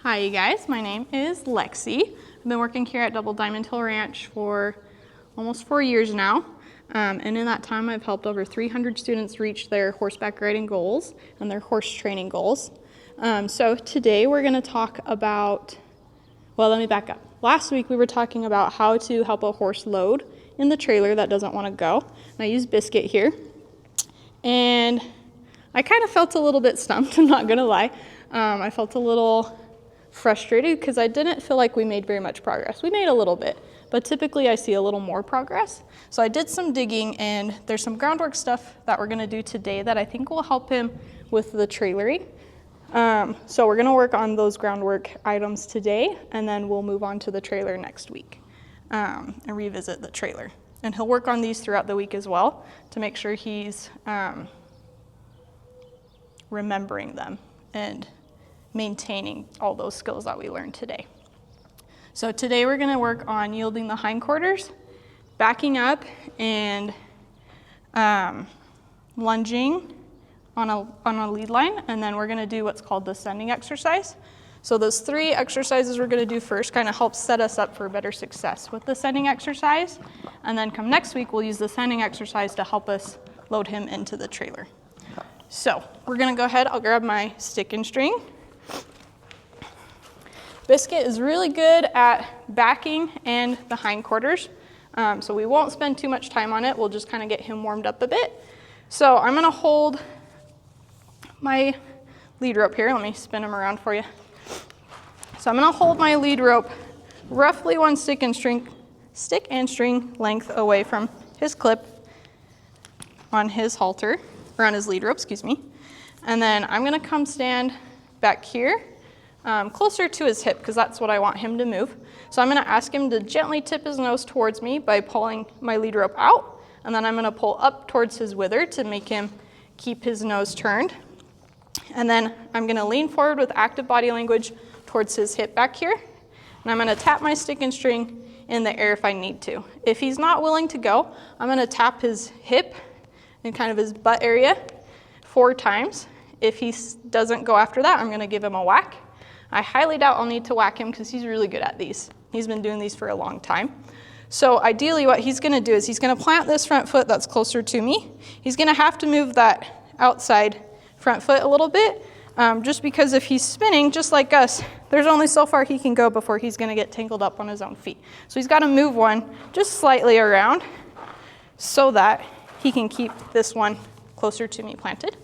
Hi you guys, my name is Lexy. I've been working here at Double Diamond Hill Ranch for almost 4 years now. And in that time I've helped over 300 students reach their horseback riding goals and their horse training goals. So today we're going to talk about, well, let me back up. Last week we were talking about how to help a horse load in the trailer that doesn't want to go. And I used Biscuit here. And I kind of felt a little bit stumped, I'm not going to lie. I felt a little frustrated because I didn't feel like we made very much progress. We made a little bit, but typically I see a little more progress. So I did some digging, and there's some groundwork stuff that we're gonna do today that I think will help him with the trailering. So we're gonna work on those groundwork items today, and then we'll move on to the trailer next week and revisit the trailer. And he'll work on these throughout the week as well to make sure he's remembering them and maintaining all those skills that we learned today. So today we're going to work on yielding the hindquarters, backing up, and lunging on a lead line, and then we're going to do what's called the sending exercise. So those 3 exercises we're going to do first kind of help set us up for better success with the sending exercise, and then come next week we'll use the sending exercise to help us load him into the trailer. So we're going to go ahead, I'll grab my stick and string. Biscuit is really good at backing and the hindquarters, so we won't spend too much time on it. We'll just kind of get him warmed up a bit. So I'm going to hold my lead rope here. Let me spin him around for you. So I'm going to hold my lead rope roughly 1 stick and string length away from his clip on his halter, or on his lead rope, excuse me. And then I'm going to come stand back here. Closer to his hip, because that's what I want him to move. So I'm going to ask him to gently tip his nose towards me by pulling my lead rope out, and then I'm going to pull up towards his wither to make him keep his nose turned. And then I'm going to lean forward with active body language towards his hip back here, and I'm going to tap my stick and string in the air if I need to. If he's not willing to go, I'm going to tap his hip and kind of his butt area 4 times. If he doesn't go after that, I'm going to give him a whack. I highly doubt I'll need to whack him because he's really good at these. He's been doing these for a long time. So ideally what he's going to do is he's going to plant this front foot that's closer to me. He's going to have to move that outside front foot a little bit, just because if he's spinning just like us, there's only so far he can go before he's going to get tangled up on his own feet. So he's got to move one just slightly around so that he can keep this one closer to me planted.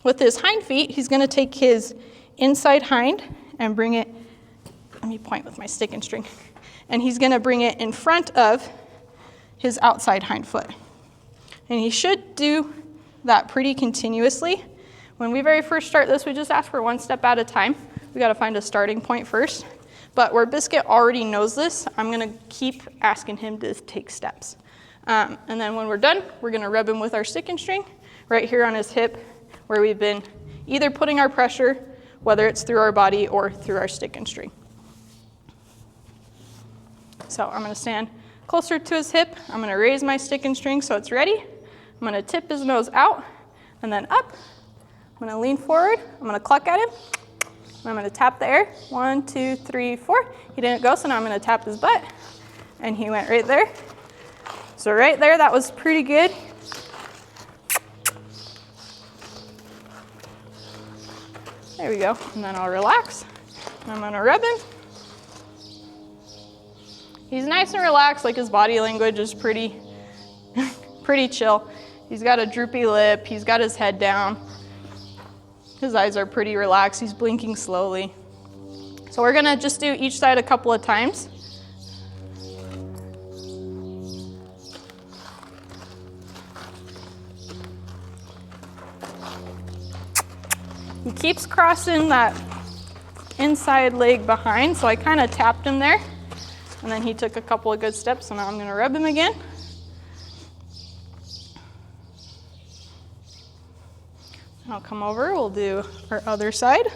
With his hind feet, he's going to take his inside hind and bring it, let me point with my stick and string, and he's going to bring it in front of his outside hind foot. And he should do that pretty continuously. When we very first start this, we just ask for 1 step at a time. We got to find a starting point first. But where Biscuit already knows this, I'm going to keep asking him to take steps. And then when we're done, we're going to rub him with our stick and string right here on his hip, where we've been either putting our pressure, whether it's through our body or through our stick and string. So I'm going to stand closer to his hip. I'm going to raise my stick and string so it's ready. I'm going to tip his nose out and then up. I'm going to lean forward. I'm going to cluck at him. And I'm going to tap the air. 1, 2, 3, 4. He didn't go, so now I'm going to tap his butt. And he went right there. So right there, that was pretty good. There we go, and then I'll relax. I'm gonna rub him. He's nice and relaxed, like his body language is pretty chill. He's got a droopy lip, he's got his head down. His eyes are pretty relaxed, he's blinking slowly. So we're gonna just do each side a couple of times. He keeps crossing that inside leg behind, so I kind of tapped him there. And then he took a couple of good steps, so now I'm going to rub him again. I'll come over, we'll do our other side.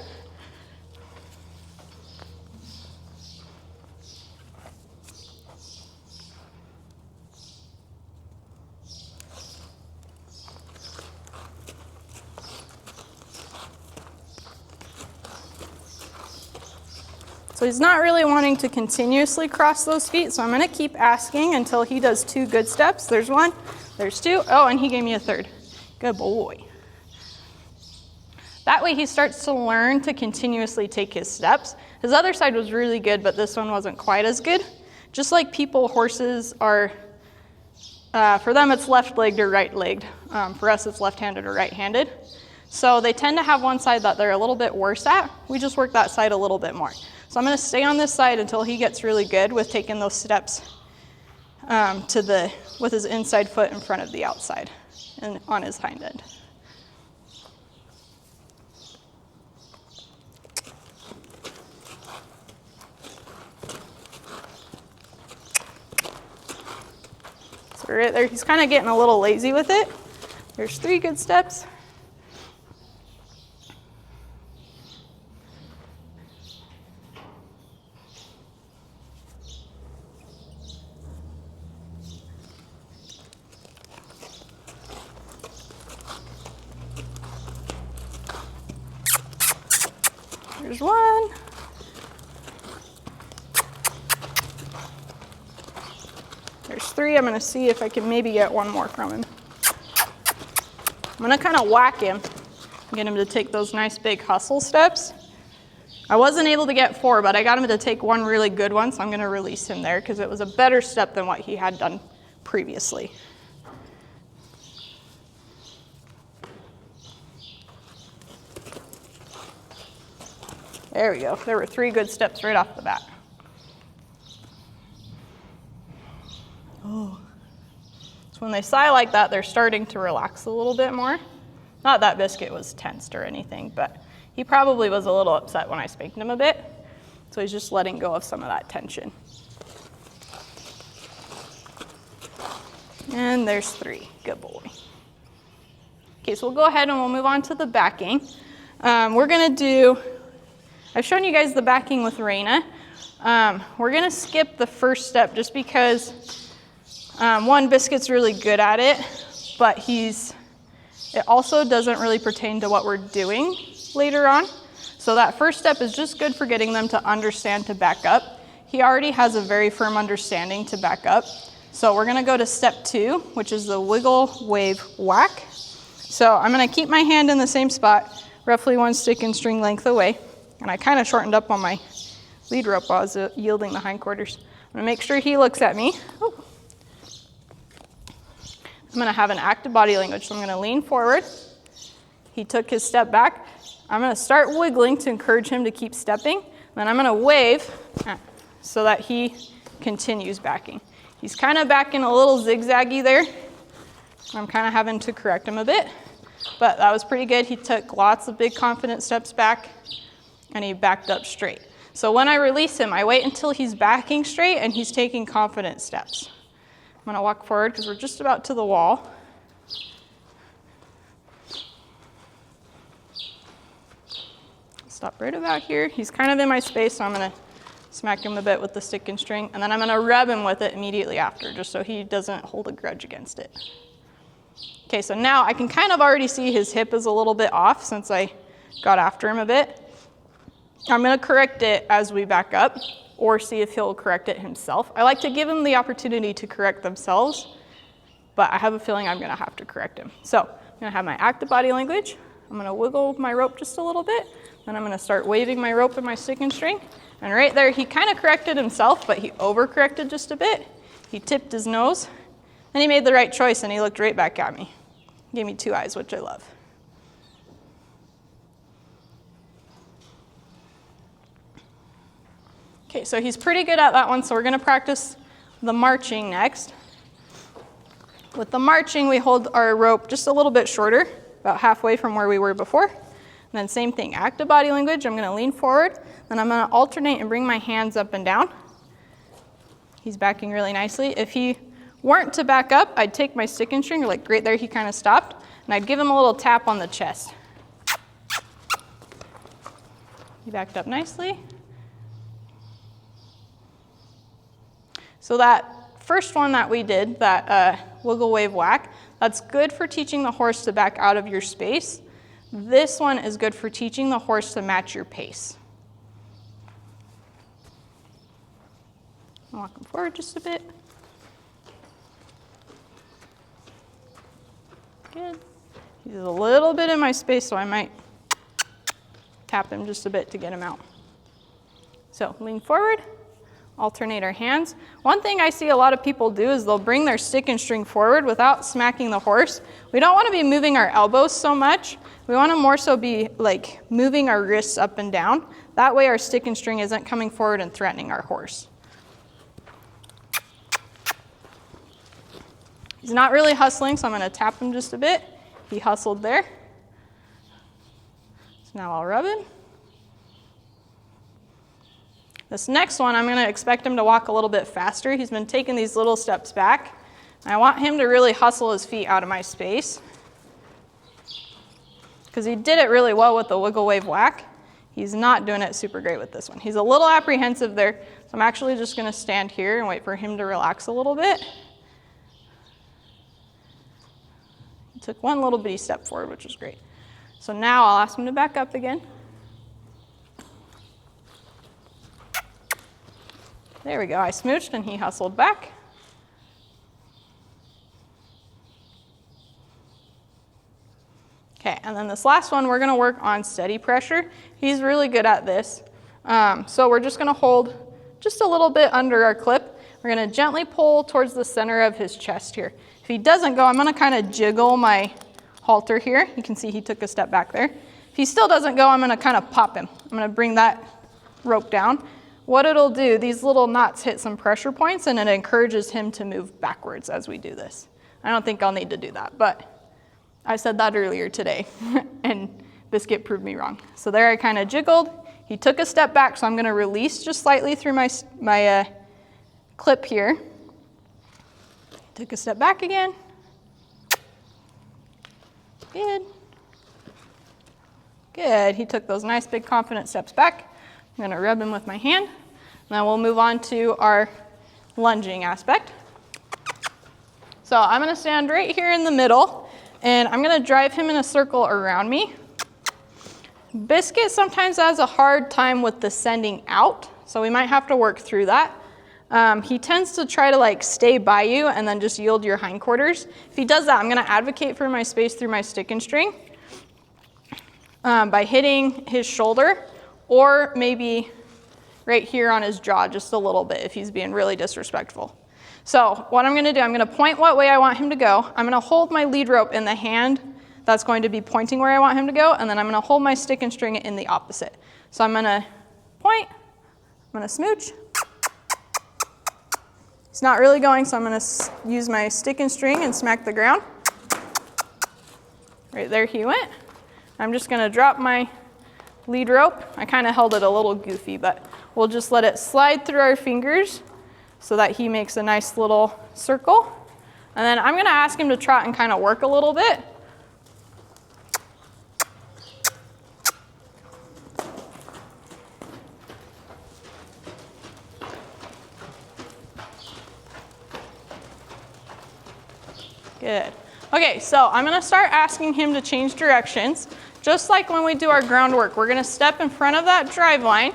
So he's not really wanting to continuously cross those feet, so I'm gonna keep asking until he does 2 good steps. There's 1, there's 2. Oh, and he gave me a 3rd. Good boy. That way he starts to learn to continuously take his steps. His other side was really good, but this one wasn't quite as good. Just like people, horses are, for them it's left-legged or right-legged. For us it's left-handed or right-handed. So they tend to have one side that they're a little bit worse at. We just work that side a little bit more. So I'm gonna stay on this side until he gets really good with taking those steps with his inside foot in front of the outside and on his hind end. So right there, he's kind of getting a little lazy with it. There's 3 good steps. There's 1. There's 3. I'm gonna see if I can maybe get 1 more from him. I'm gonna kind of whack him, get him to take those nice big hustle steps. I wasn't able to get 4, but I got him to take 1 really good one, so I'm gonna release him there because it was a better step than what he had done previously. There we go. There were 3 good steps right off the bat. Oh. So when they sigh like that, they're starting to relax a little bit more. Not that Biscuit was tensed or anything, but he probably was a little upset when I spanked him a bit. So he's just letting go of some of that tension. And there's 3. Good boy. Okay, so we'll go ahead and we'll move on to the backing. We're gonna do, I've shown you guys the backing with Raina. We're gonna skip the first step just because one, Biscuit's really good at it, but it also doesn't really pertain to what we're doing later on. So that first step is just good for getting them to understand to back up. He already has a very firm understanding to back up. So we're gonna go to step 2, which is the wiggle, wave, whack. So I'm gonna keep my hand in the same spot, roughly 1 stick and string length away. And I kind of shortened up on my lead rope while I was yielding the hindquarters. I'm gonna make sure he looks at me. Oh. I'm gonna have an active body language. So I'm gonna lean forward. He took his step back. I'm gonna start wiggling to encourage him to keep stepping. Then I'm gonna wave so that he continues backing. He's kind of backing a little zigzaggy there. I'm kind of having to correct him a bit, but that was pretty good. He took lots of big confident steps back and he backed up straight. So when I release him, I wait until he's backing straight and he's taking confident steps. I'm gonna walk forward because we're just about to the wall. Stop right about here. He's kind of in my space, so I'm gonna smack him a bit with the stick and string, and then I'm gonna rub him with it immediately after, just so he doesn't hold a grudge against it. Okay, so now I can kind of already see his hip is a little bit off since I got after him a bit. I'm gonna correct it as we back up, or see if he'll correct it himself. I like to give him the opportunity to correct themselves, but I have a feeling I'm gonna have to correct him. So I'm gonna have my active body language. I'm gonna wiggle my rope just a little bit, then I'm gonna start waving my rope and my stick and string. And right there, he kind of corrected himself, but he overcorrected just a bit. He tipped his nose, and he made the right choice, and he looked right back at me. He gave me 2 eyes, which I love. Okay, so he's pretty good at that one, so we're gonna practice the marching next. With the marching, we hold our rope just a little bit shorter, about halfway from where we were before. And then same thing, active body language. I'm gonna lean forward, then I'm gonna alternate and bring my hands up and down. He's backing really nicely. If he weren't to back up, I'd take my stick and string, like right there, he kind of stopped, and I'd give him a little tap on the chest. He backed up nicely. So that first one that we did, that wiggle, wave, whack, that's good for teaching the horse to back out of your space. This one is good for teaching the horse to match your pace. Walk him forward just a bit. Good. He's a little bit in my space, so I might tap him just a bit to get him out. So lean forward, alternate our hands. One thing I see a lot of people do is they'll bring their stick and string forward without smacking the horse. We don't want to be moving our elbows so much. We want to more so be like moving our wrists up and down. That way our stick and string isn't coming forward and threatening our horse. He's not really hustling, so I'm going to tap him just a bit. He hustled there. So now I'll rub him. This next one, I'm going to expect him to walk a little bit faster. He's been taking these little steps back. I want him to really hustle his feet out of my space, because he did it really well with the wiggle wave whack. He's not doing it super great with this one. He's a little apprehensive there, so I'm actually just going to stand here and wait for him to relax a little bit. He took one little bitty step forward, which was great. So now I'll ask him to back up again. There we go. I smooched and he hustled back. Okay, and then this last one, we're going to work on steady pressure. He's really good at this. So we're just going to hold just a little bit under our clip. We're going to gently pull towards the center of his chest here. If he doesn't go, I'm going to kind of jiggle my halter here. You can see he took a step back there. If he still doesn't go, I'm going to kind of pop him. I'm going to bring that rope down. What it'll do, these little knots hit some pressure points and it encourages him to move backwards as we do this. I don't think I'll need to do that, but I said that earlier today and Biscuit proved me wrong. So there I kind of jiggled. He took a step back, so I'm going to release just slightly through my clip here. Took a step back again. Good. Good. He took those nice big confident steps back. I'm going to rub him with my hand. Now we'll move on to our lunging aspect. So I'm going to stand right here in the middle, and I'm going to drive him in a circle around me. Biscuit sometimes has a hard time with the sending out, so we might have to work through that. He tends to try to like stay by you and then just yield your hindquarters. If he does that, I'm going to advocate for my space through my stick and string by hitting his shoulder, or maybe right here on his jaw just a little bit if he's being really disrespectful. So what I'm going to do, I'm going to point what way I want him to go. I'm going to hold my lead rope in the hand that's going to be pointing where I want him to go, and then I'm going to hold my stick and string in the opposite. So I'm going to point, I'm going to smooch. He's not really going, so I'm going to use my stick and string and smack the ground. Right there he went. I'm just going to drop my lead rope. I kind of held it a little goofy, but we'll just let it slide through our fingers so that he makes a nice little circle. And then I'm going to ask him to trot and kind of work a little bit. Good. Okay, so I'm going to start asking him to change directions. Just like when we do our groundwork, we're going to step in front of that drive line,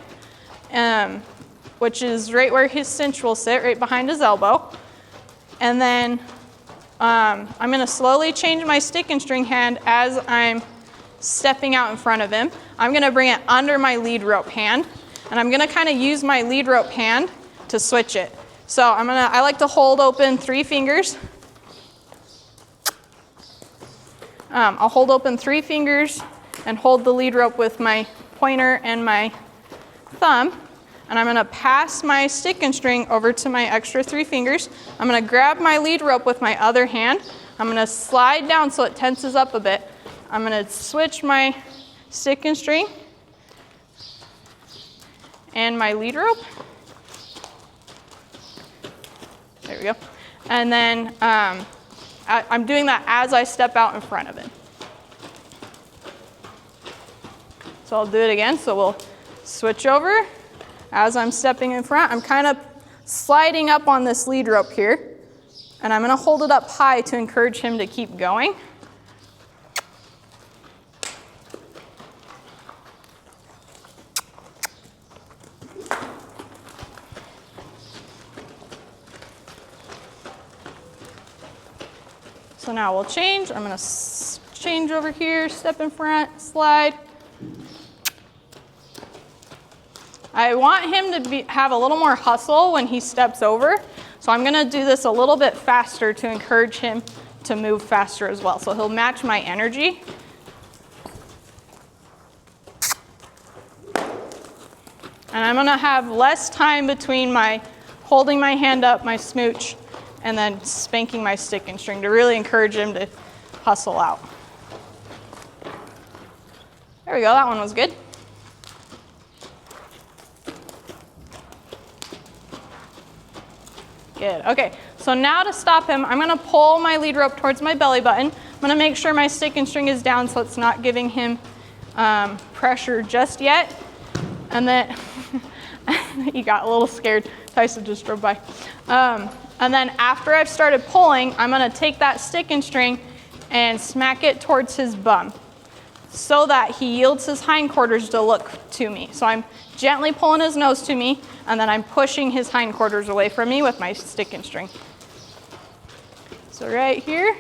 which is right where his cinch will sit, right behind his elbow. And then I'm going to slowly change my stick and string hand as I'm stepping out in front of him. I'm going to bring it under my lead rope hand, and I'm going to kind of use my lead rope hand to switch it. So I like to hold open 3 fingers. I'll hold open 3 fingers and hold the lead rope with my pointer and my thumb. And I'm going to pass my stick and string over to my extra 3 fingers. I'm going to grab my lead rope with my other hand. I'm going to slide down so it tenses up a bit. I'm going to switch my stick and string and my lead rope. There we go. And then I'm doing that as I step out in front of him. So I'll do it again. So we'll switch over. As I'm stepping in front, I'm kind of sliding up on this lead rope here, and I'm going to hold it up high to encourage him to keep going. So now we'll change. I'm gonna change over here, step in front, slide. I want him to have a little more hustle when he steps over. So I'm gonna do this a little bit faster to encourage him to move faster as well. So he'll match my energy. And I'm gonna have less time between my holding my hand up, my smooch, and then spanking my stick and string to really encourage him to hustle out. There we go, that one was good. Good, okay, so now to stop him, I'm gonna pull my lead rope towards my belly button. I'm gonna make sure my stick and string is down so it's not giving him pressure just yet. And then, he got a little scared. Tyson just drove by. And then after I've started pulling, I'm gonna take that stick and string and smack it towards his bum so that he yields his hindquarters to look to me. So I'm gently pulling his nose to me, and then I'm pushing his hindquarters away from me with my stick and string. So right here,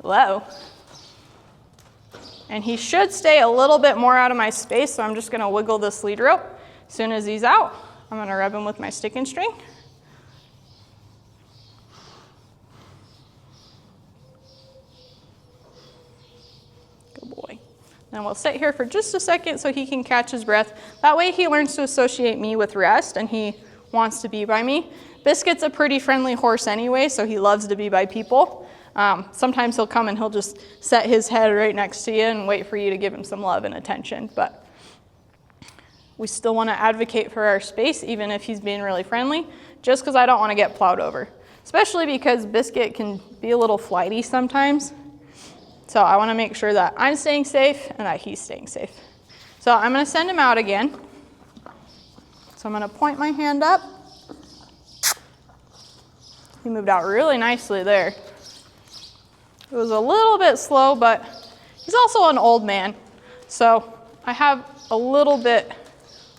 hello. And he should stay a little bit more out of my space, so I'm just gonna wiggle this lead rope. As soon as he's out, I'm gonna rub him with my stick and string. Good boy. Then we'll sit here for just a second so he can catch his breath. That way he learns to associate me with rest and he wants to be by me. Biscuit's a pretty friendly horse anyway, so he loves to be by people. Sometimes he'll come and he'll just set his head right next to you and wait for you to give him some love and attention. But we still want to advocate for our space, even if he's being really friendly, just because I don't want to get plowed over. Especially because Biscuit can be a little flighty sometimes. So I want to make sure that I'm staying safe and that he's staying safe. So I'm going to send him out again. So I'm going to point my hand up. He moved out really nicely there. It was a little bit slow, but he's also an old man. So I have a little bit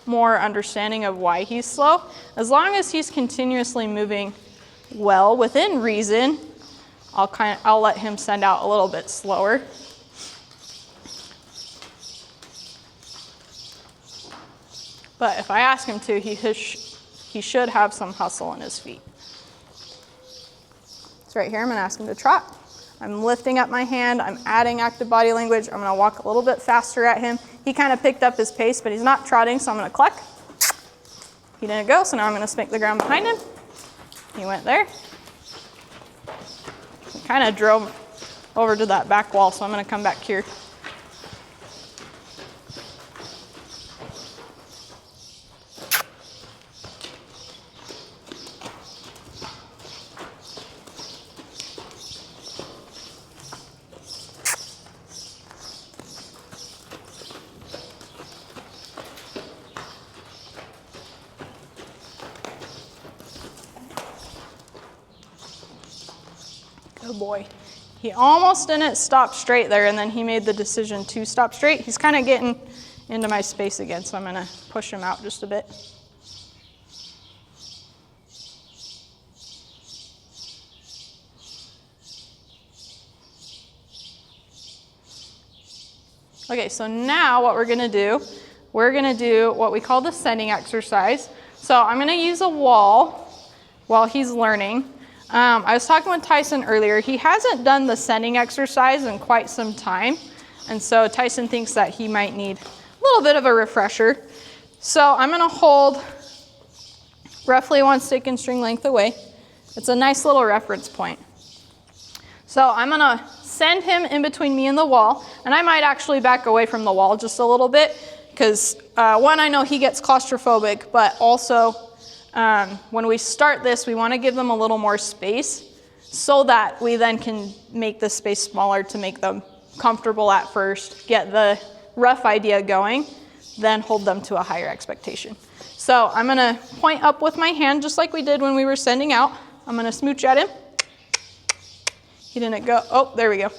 more understanding of why he's slow. As long as he's continuously moving well within reason, I'll let him send out a little bit slower. But if I ask him to, he should have some hustle in his feet. So right here, I'm gonna ask him to trot. I'm lifting up my hand, I'm adding active body language. I'm gonna walk a little bit faster at him. He kind of picked up his pace, but he's not trotting, so I'm gonna cluck. He didn't go, so now I'm gonna spank the ground behind him. He went there. He kind of drove over to that back wall, so I'm gonna come back here. Good boy. He almost didn't stop straight there, and then he made the decision to stop straight. He's kind of getting into my space again, so I'm going to push him out just a bit. Okay, so now what we're going to do what we call the sending exercise. So I'm going to use a wall while he's learning. I was talking with Tyson earlier. He hasn't done the sending exercise in quite some time. And so Tyson thinks that he might need a little bit of a refresher. So I'm gonna hold roughly one stick and string length away. It's a nice little reference point. So I'm gonna send him in between me and the wall. And I might actually back away from the wall just a little bit because one, I know he gets claustrophobic, but also when we start this, we want to give them a little more space so that we then can make the space smaller to make them comfortable at first, get the rough idea going, then hold them to a higher expectation. So I'm going to point up with my hand just like we did when we were sending out. I'm going to smooch at him. He didn't go. Oh, there we go.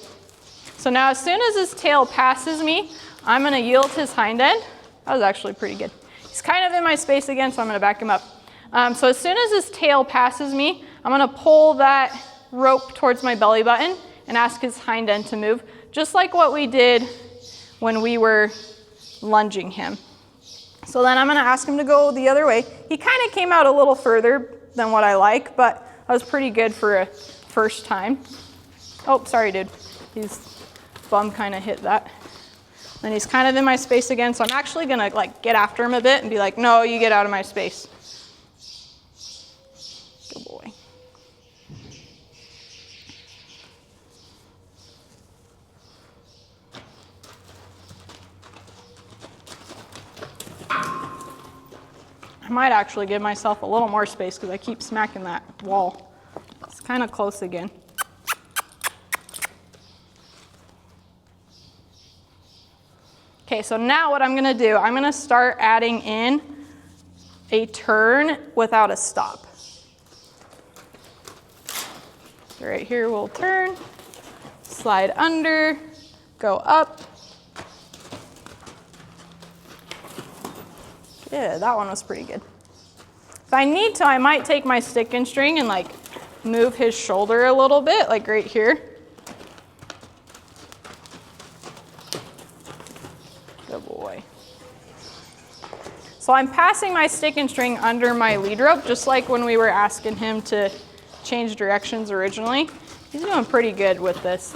So now as soon as his tail passes me, I'm going to yield his hind end. That was actually pretty good. He's kind of in my space again, so I'm going to back him up. So as soon as his tail passes me, I'm going to pull that rope towards my belly button and ask his hind end to move, just like what we did when we were lunging him. So then I'm gonna ask him to go the other way. He kind of came out a little further than what I like, but that was pretty good for a first time. Oh, sorry, dude. His bum kind of hit that. Then he's kind of in my space again, so I'm actually gonna like get after him a bit and be like, no, you get out of my space. Good boy. I might actually give myself a little more space because I keep smacking that wall. It's kind of close again. Okay, so now what I'm gonna do, I'm gonna start adding in a turn without a stop. So right here we'll turn, slide under, go up. Yeah, that one was pretty good. If I need to, I might take my stick and string and like move his shoulder a little bit, like right here. Good boy. So I'm passing my stick and string under my lead rope, just like when we were asking him to change directions originally. He's doing pretty good with this.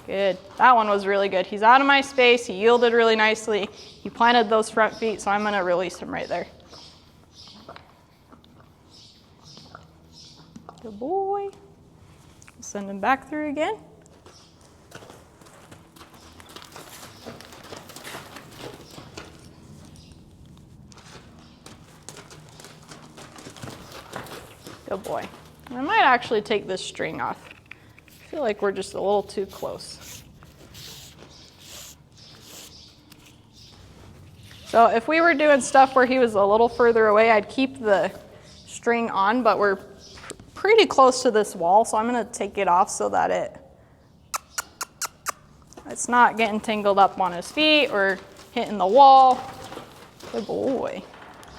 Good. That one was really good. He's out of my space. He yielded really nicely. He planted those front feet, so I'm going to release him right there. Good boy. Send him back through again. Good boy. I might actually take this string off. I feel like we're just a little too close. So if we were doing stuff where he was a little further away, I'd keep the string on, but we're pretty close to this wall, so I'm gonna take it off so that it's not getting tangled up on his feet or hitting the wall. Good boy.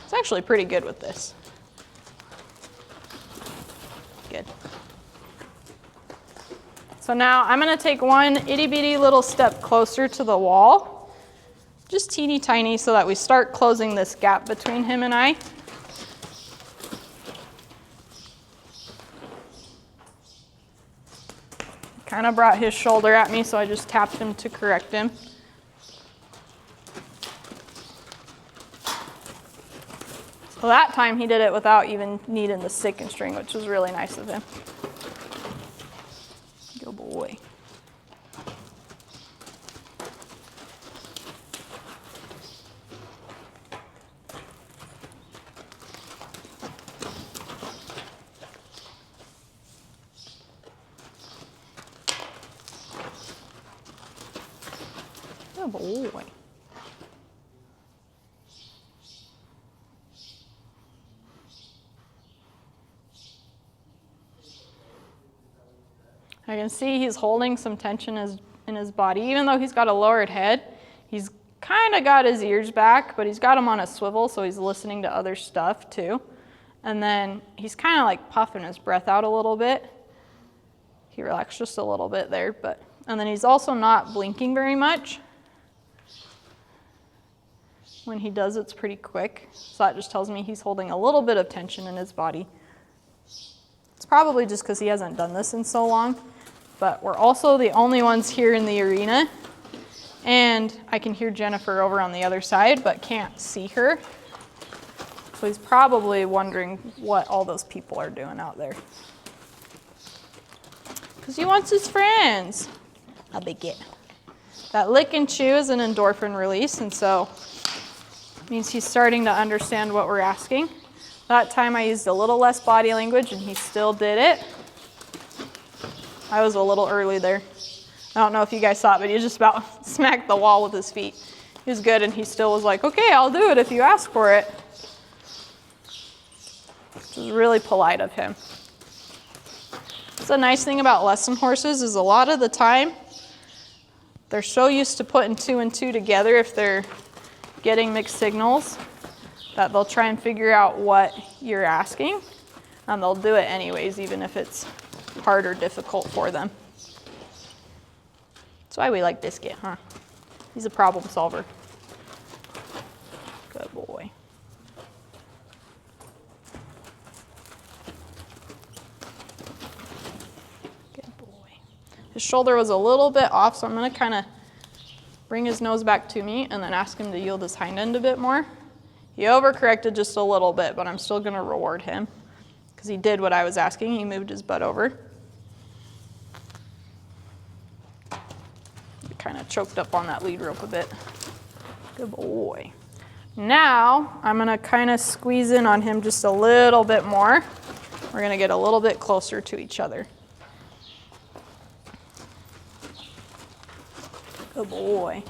It's actually pretty good with this. Good. So now I'm gonna take one itty bitty little step closer to the wall, just teeny tiny, so that we start closing this gap between him and I. Kind of brought his shoulder at me, so I just tapped him to correct him. So that time he did it without even needing the stick and string, which was really nice of him. Good boy. Good boy. I can see he's holding some tension in his body. Even though he's got a lowered head, he's kind of got his ears back, but he's got them on a swivel, so he's listening to other stuff too. And then he's kind of like puffing his breath out a little bit. He relaxed just a little bit there, and then he's also not blinking very much. When he does, it's pretty quick. So that just tells me he's holding a little bit of tension in his body. It's probably just because he hasn't done this in so long, but we're also the only ones here in the arena. And I can hear Jennifer over on the other side, but can't see her. So he's probably wondering what all those people are doing out there. Because he wants his friends. A Biscuit. That lick and chew is an endorphin release, and so it means he's starting to understand what we're asking. That time I used a little less body language, and he still did it. I was a little early there. I don't know if you guys saw it, but he just about smacked the wall with his feet. He was good, and he still was like, okay, I'll do it if you ask for it. Which was really polite of him. The nice thing about lesson horses is a lot of the time, they're so used to putting 2 and 2 together if they're getting mixed signals that they'll try and figure out what you're asking, and they'll do it anyways, even if it's hard or difficult for them. That's why we like Biscuit, huh? He's a problem solver. Good boy. Good boy. His shoulder was a little bit off, so I'm going to kind of bring his nose back to me and then ask him to yield his hind end a bit more. He overcorrected just a little bit, but I'm still going to reward him because he did what I was asking. He moved his butt over. He kind of choked up on that lead rope a bit. Good boy. Now I'm going to kind of squeeze in on him just a little bit more. We're going to get a little bit closer to each other. Good boy.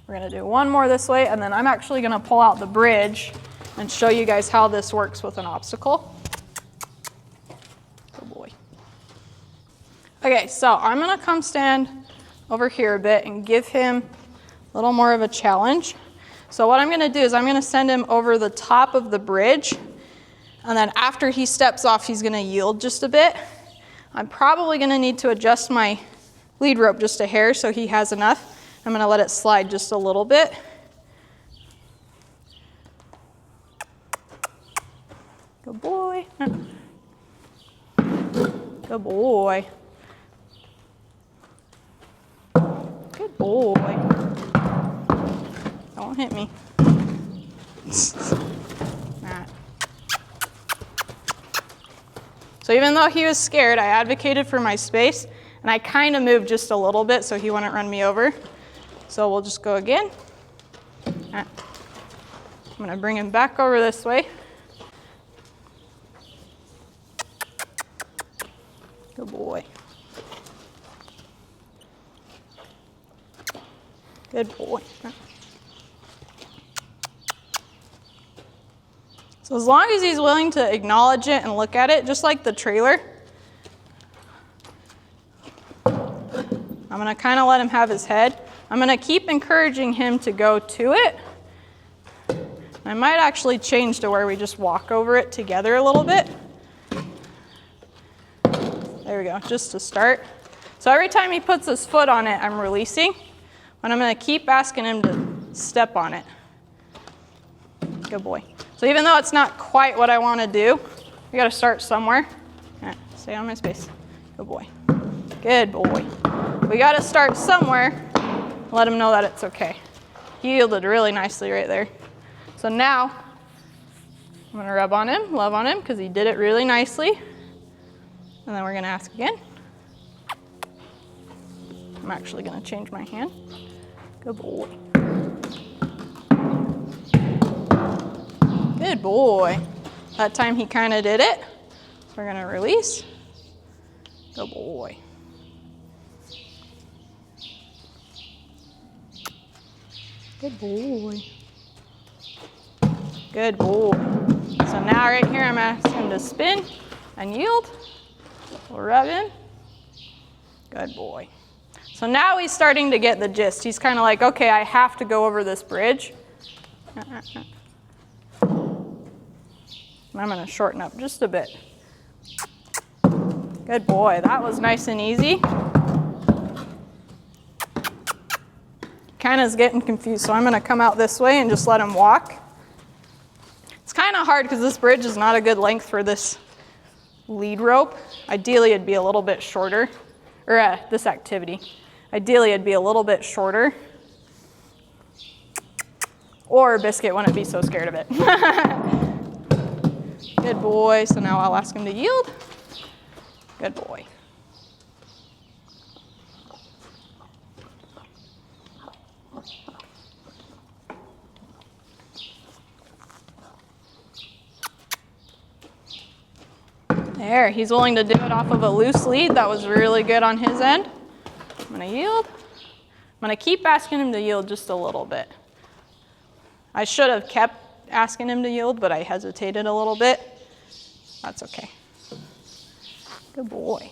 We're going to do one more this way, and then I'm actually going to pull out the bridge and show you guys how this works with an obstacle. Good boy. Okay, so I'm going to come stand over here a bit and give him a little more of a challenge. So what I'm going to do is I'm going to send him over the top of the bridge, and then after he steps off, he's going to yield just a bit. I'm probably going to need to adjust my lead rope just a hair so he has enough. I'm going to let it slide just a little bit. Good boy. Good boy. Good boy. Don't hit me. So even though he was scared, I advocated for my space. And I kind of moved just a little bit so he wouldn't run me over. So we'll just go again. I'm going to bring him back over this way. Good boy. Good boy. So as long as he's willing to acknowledge it and look at it, just like the trailer, I'm going to kind of let him have his head. I'm going to keep encouraging him to go to it. I might actually change to where we just walk over it together a little bit. There we go, just to start. So every time he puts his foot on it, I'm releasing. But I'm going to keep asking him to step on it. Good boy. So even though it's not quite what I want to do, we got to start somewhere. Stay on my space. Good boy. Good boy. We got to start somewhere. Let him know that it's okay. He yielded really nicely right there. So now I'm going to rub on him, love on him, because he did it really nicely. And then we're going to ask again. I'm actually going to change my hand. Good boy. Good boy. That time he kind of did it. So we're going to release. Good boy. Good boy. Good boy. So now right here I'm asking him to spin and yield. We'll rub in. Good boy. So now he's starting to get the gist. He's kind of like, okay, I have to go over this bridge. I'm going to shorten up just a bit. Good boy. That was nice and easy. Kind of is getting confused, so I'm going to come out this way and just let him walk. It's kind of hard because this bridge is not a good length for this lead rope. Ideally, it'd be a little bit shorter, or this activity. Ideally, it'd be a little bit shorter, or Biscuit wouldn't be so scared of it. Good boy. So now I'll ask him to yield. Good boy. There, he's willing to do it off of a loose lead. That was really good on his end. I'm going to yield. I'm going to keep asking him to yield just a little bit. I should have kept asking him to yield, but I hesitated a little bit. That's okay. Good boy.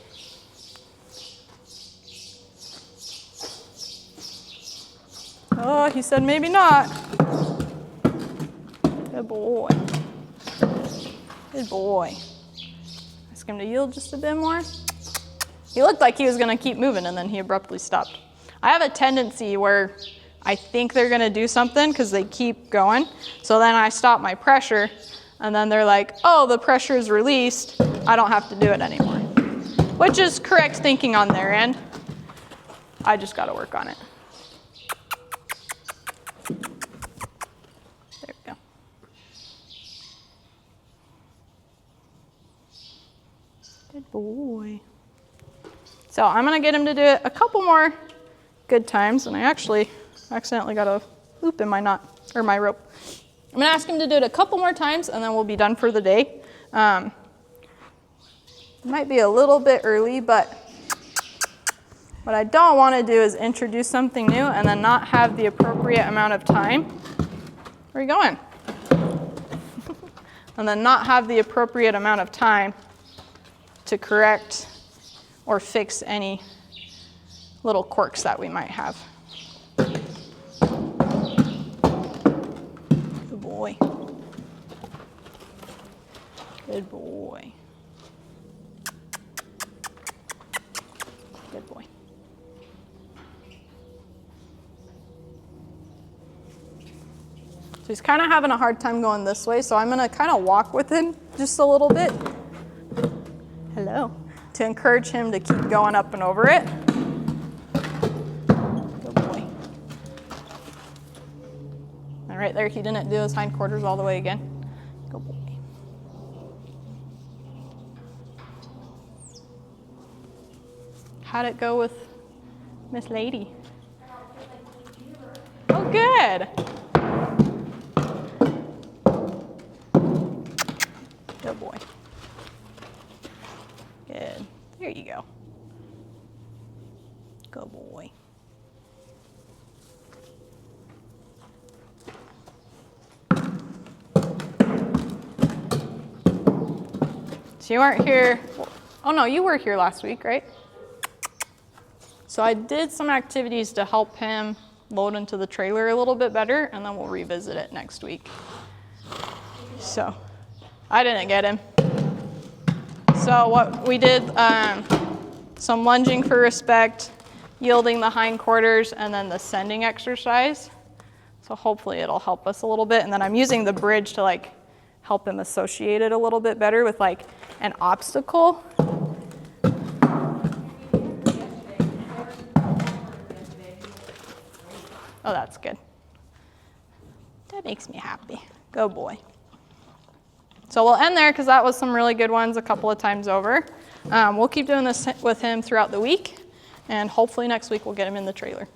Oh, he said maybe not. Good boy. Good boy. Ask him to yield just a bit more. He looked like he was gonna keep moving and then he abruptly stopped. I have a tendency where I think they're gonna do something because they keep going. So then I stop my pressure and then they're like, oh, the pressure is released. I don't have to do it anymore. Which is correct thinking on their end. I just gotta work on it. There we go. Good boy. So I'm gonna get him to do it a couple more good times, and I actually accidentally got a loop in my knot, or my rope. I'm gonna ask him to do it a couple more times and then we'll be done for the day. Might be a little bit early, but what I don't wanna do is introduce something new and then not have the appropriate amount of time. Where are you going? And then not have the appropriate amount of time to correct or fix any little quirks that we might have. Good boy. Good boy. Good boy. So he's kind of having a hard time going this way, so I'm going to kind of walk with him just a little bit. Hello. To encourage him to keep going up and over it. Good boy. And right there, he didn't do his hindquarters all the way again. Good boy. How'd it go with Miss Lady? Oh, good. Good boy. Good. There you go. Good boy. So you weren't here. Oh no, you were here last week, right? So I did some activities to help him load into the trailer a little bit better, and then we'll revisit it next week. So I didn't get him. So what we did, some lunging for respect, yielding the hindquarters, and then the sending exercise. So hopefully it'll help us a little bit. And then I'm using the bridge to like help him associate it a little bit better with like an obstacle. Oh, that's good. That makes me happy. Go boy. So we'll end there because that was some really good ones a couple of times over. We'll keep doing this with him throughout the week, and hopefully next week we'll get him in the trailer.